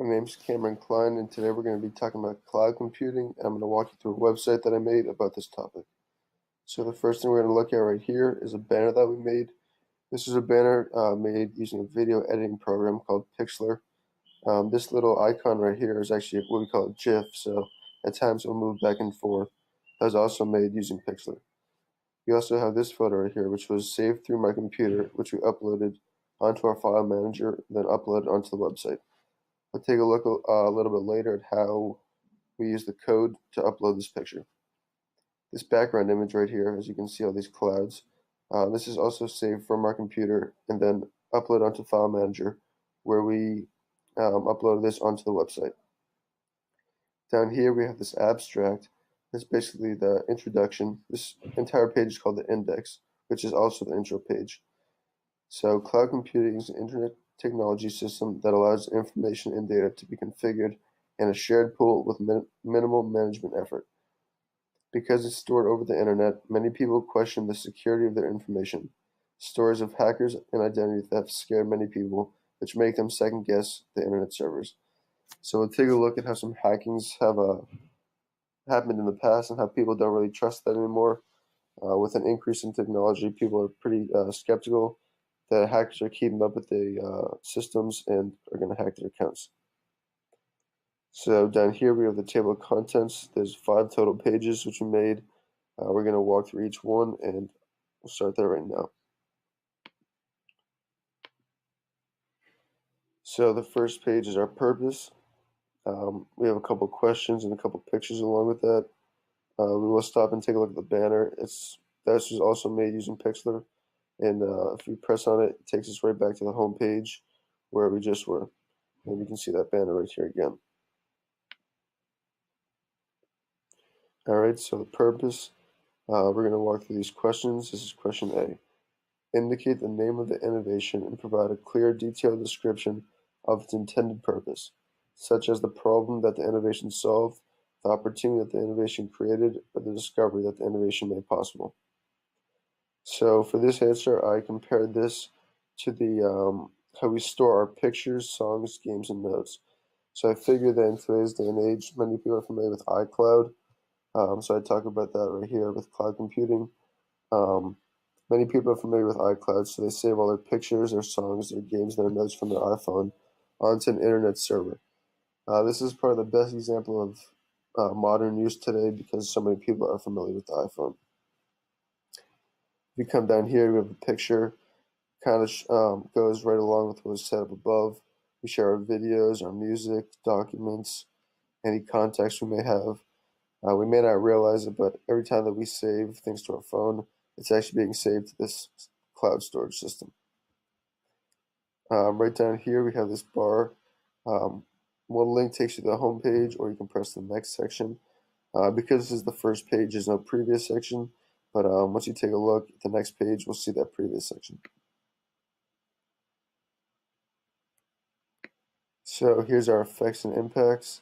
My name's Cameron Klein, and today we're going to be talking about cloud computing. And I'm going to walk you through a website that I made about this topic. So the first thing we're going to look at right here is a banner that we made. This is a banner made using a video editing program called Pixlr. This little icon right here is actually what we call a GIF, so at times it will move back and forth. That was also made using Pixlr. We also have this photo right here, which was saved through my computer, which we uploaded onto our file manager, then uploaded onto the website. We'll take a look a little bit later at how we use the code to upload this picture. This background image right here, as you can see all these clouds, this is also saved from our computer and then uploaded onto File Manager, where we upload this onto the website. Down here we have this abstract. That's basically the introduction. This entire page is called the index, which is also the intro page. So cloud computing is an internet technology system that allows information and data to be configured in a shared pool with minimal management effort. Because it's stored over the internet, many people question the security of their information. Stories of hackers and identity theft scare many people, which make them second guess the internet servers. So we'll take a look at how some hackings have happened in the past and how people don't really trust that anymore. With an increase in technology, people are pretty skeptical that hackers are keeping up with the systems and are going to hack their accounts. So down here we have the table of contents. There's 5 total pages which we made. We're going to walk through each one, and we'll start there right now. So the first page is our purpose. We have a couple questions and a couple pictures along with that. We will stop and take a look at the banner. This was also made using Pixlr, and if we press on it, it takes us right back to the home page where we just were. And you can see that banner right here again. Alright, so the purpose, we're going to walk through these questions. This is question A. Indicate the name of the innovation and provide a clear, detailed description of its intended purpose, such as the problem that the innovation solved, the opportunity that the innovation created, or the discovery that the innovation made possible. So for this answer, I compared this to the how we store our pictures, songs, games, and notes. So I figured that in today's day and age, many people are familiar with iCloud. So I talk about that right here with cloud computing. Many people are familiar with iCloud, so they save all their pictures, their songs, their games, their notes from their iPhone onto an internet server. This is probably the best example of modern use today because so many people are familiar with the iPhone. If you come down here, we have a picture, kind of goes right along with what was set up above. We share our videos, our music, documents, any contacts we may have. We may not realize it, but every time that we save things to our phone, it's actually being saved to this cloud storage system. Right down here, we have this bar. One link takes you to the home page, or you can press the next section. Because this is the first page, there's no previous section, but once you take a look at the next page, we'll see that previous section. So here's our effects and impacts.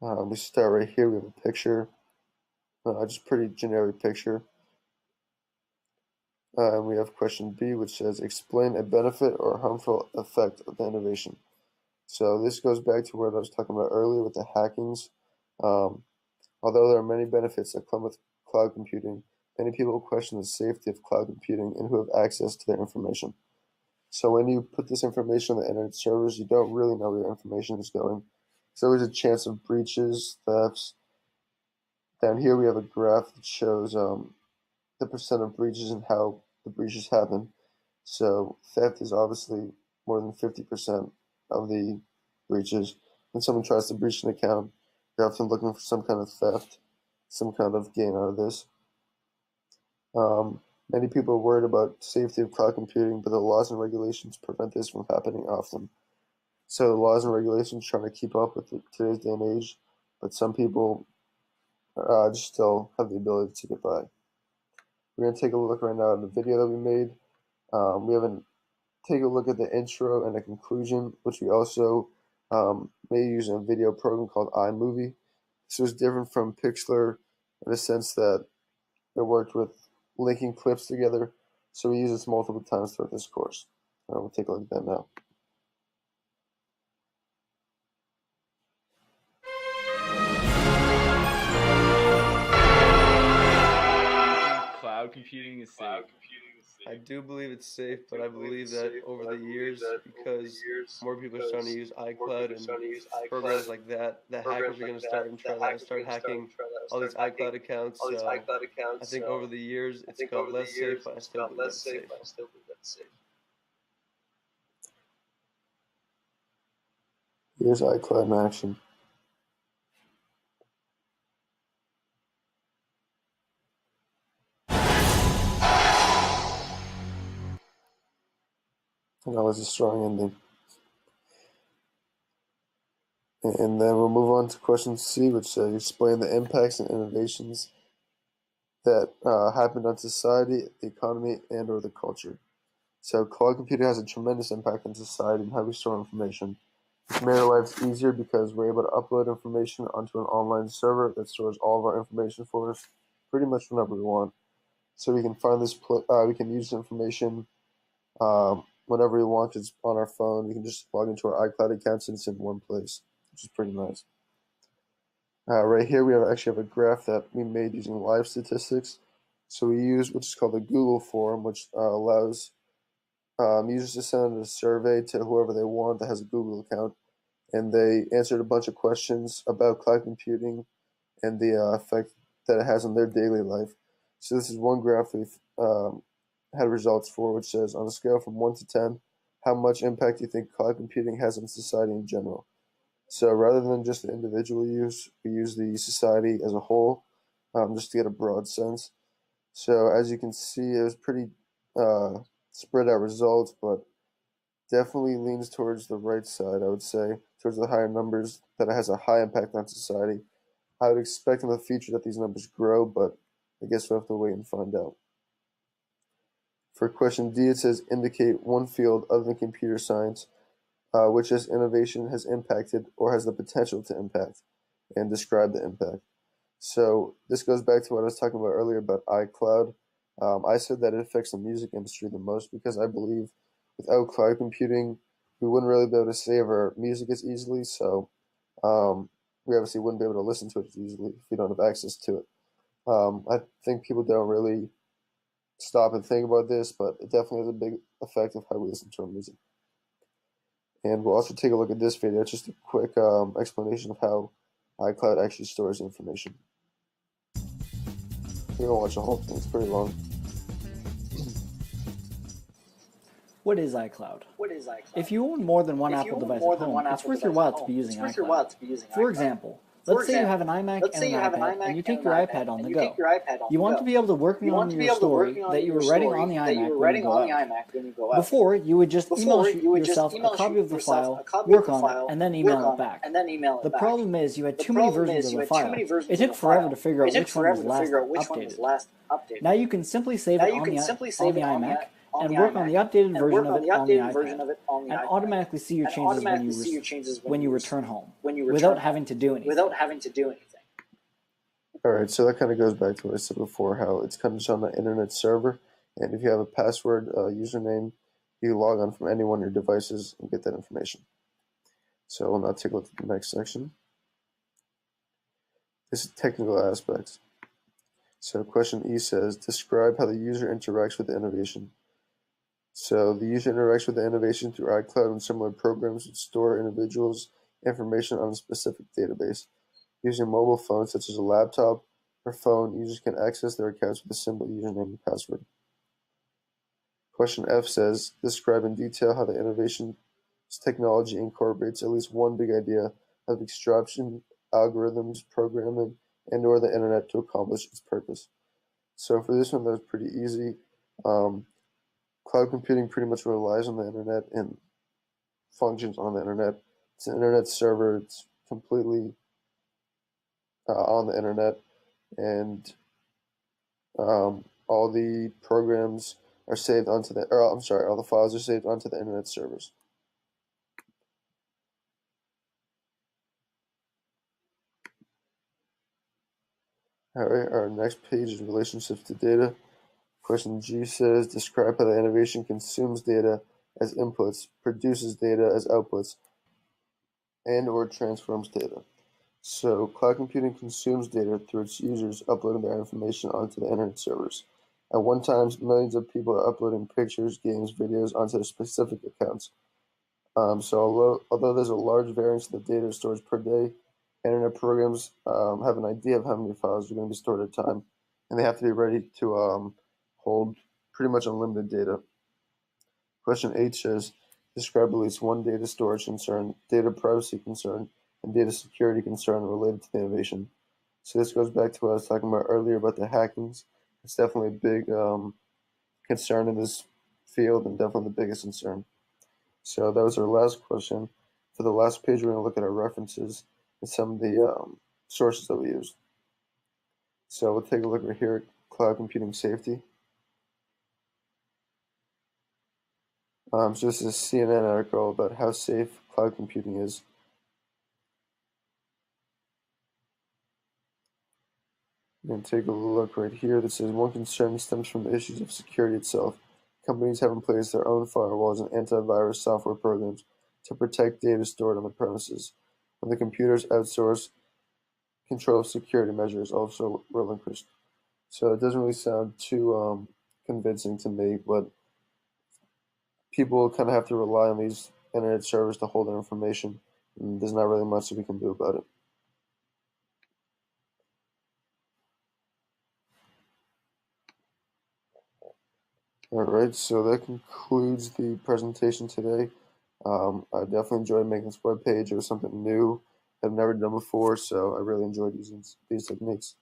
We start right here. We have a picture, just pretty generic picture. And we have question B, which says, explain a benefit or harmful effect of the innovation. So this goes back to what I was talking about earlier with the hackings. Although there are many benefits that come with cloud computing, many people question the safety of cloud computing and who have access to their information. So when you put this information on the internet servers, you don't really know where your information is going. So there's a chance of breaches, thefts. Down here we have a graph that shows the percent of breaches and how the breaches happen. So theft is obviously more than 50% of the breaches. When someone tries to breach an account, they're often looking for some kind of theft, some kind of gain out of this. Many people are worried about safety of cloud computing, but the laws and regulations prevent this from happening often. So the laws and regulations trying to keep up with today's day and age, but some people just still have the ability to get by. We're going to take a look right now at the video that we made. We haven't take a look at the intro and the conclusion, which we also may use in a video program called iMovie. This was different from Pixlr in the sense that it worked with linking clips together, so we use this multiple times throughout this course. We'll take a look at that now. cloud computing is safe? I do believe it's safe, but I believe that over the years, because more people are starting to use iCloud and programs like that, the hackers are going to start hacking all these iCloud accounts. So I think over the years it's got less safe, but I still believe that it's safe. Here's iCloud in action. And that was a strong ending. And then we'll move on to question C, which says explain the impacts and innovations that happened on society, the economy, and or the culture. So cloud computing has a tremendous impact on society and how we store information. It's made our lives easier because we're able to upload information onto an online server that stores all of our information for us pretty much whenever we want. So we can find we can use information whenever we want. It's on our phone. We can just log into our iCloud accounts and it's in one place, which is pretty nice. Right here we actually have a graph that we made using live statistics. So we use what's called a Google form, which allows users to send a survey to whoever they want that has a Google account, and they answered a bunch of questions about cloud computing and the effect that it has on their daily life. So this is one graph we've had results for, which says on a scale from 1 to 10, how much impact do you think cloud computing has on society in general? So rather than just the individual use, we use the society as a whole, just to get a broad sense. So as you can see, it was pretty spread out results, but definitely leans towards the right side, I would say, towards the higher numbers, that it has a high impact on society. I would expect in the future that these numbers grow, but I guess we'll have to wait and find out. For question D, it says indicate one field other than computer science which this innovation has impacted or has the potential to impact, and describe the impact. So this goes back to what I was talking about earlier about iCloud. I said that it affects the music industry the most because I believe without cloud computing, we wouldn't really be able to save our music as easily. So we obviously wouldn't be able to listen to it as easily if we don't have access to it. I think people don't really stop and think about this, but it definitely has a big effect of how we listen to our music. And we'll also take a look at this video. It's just a quick explanation of how iCloud actually stores information. We don't watch the whole thing, it's pretty long. What is iCloud? If you own more than one Apple device at home, it's worth your while to be using iCloud. For example, let's say you have an iMac and an iPad, and you take your iPad on the go. You want to be able to work on your story that you were writing on the iMac when you go out. Before, you would just email yourself a copy of the file, work on it, and then email it back. The problem is you had too many versions of the file. It took forever to figure out which one was last updated. Now you can simply save it on the iMac, and work on the updated version of it on the iPad, and automatically see your changes when you return home, without having to do anything. Alright, so that kind of goes back to what I said before, how it's kind of just on the internet server, and if you have a password username, you can log on from any one of your devices and get that information. So we'll now take a look at the next section. This is technical aspects. So question E says, describe how the user interacts with the innovation. So the user interacts with the innovation through iCloud and similar programs that store individuals' information on a specific database. Using mobile phones such as a laptop or phone, users can access their accounts with a simple username and password. Question F says, describe in detail how the innovation's technology incorporates at least one big idea of extraction, algorithms, programming, and or the internet to accomplish its purpose. So for this one, that was pretty easy. Cloud computing pretty much relies on the internet and functions on the internet. It's an internet server. It's completely on the internet, and all the programs are saved onto all the files are saved onto the internet servers. Alright, our next page is relationships to data. Question G says, describe how the innovation consumes data as inputs, produces data as outputs, and or transforms data. So cloud computing consumes data through its users uploading their information onto the internet servers. At one time, millions of people are uploading pictures, games, videos onto their specific accounts. So although there's a large variance in the data storage per day, internet programs have an idea of how many files are going to be stored at a time, and they have to be ready to hold pretty much unlimited data. Question 8 says, describe at least one data storage concern, data privacy concern, and data security concern related to the innovation. So this goes back to what I was talking about earlier about the hackings. It's definitely a big concern in this field and definitely the biggest concern. So that was our last question. For the last page, we're going to look at our references and some of the sources that we used. So we'll take a look right here at cloud computing safety. So this is a CNN article about how safe cloud computing is. We're going to take a look right here that says one concern stems from the issues of security itself. Companies have in place their own firewalls and antivirus software programs to protect data stored on the premises. When the computers outsource, control of security measures also relinquished. So it doesn't really sound too convincing to me, but people kind of have to rely on these internet servers to hold their information, and there's not really much that we can do about it. Alright, so that concludes the presentation today. I definitely enjoyed making this web page. It was something new I've never done before, so I really enjoyed using these techniques.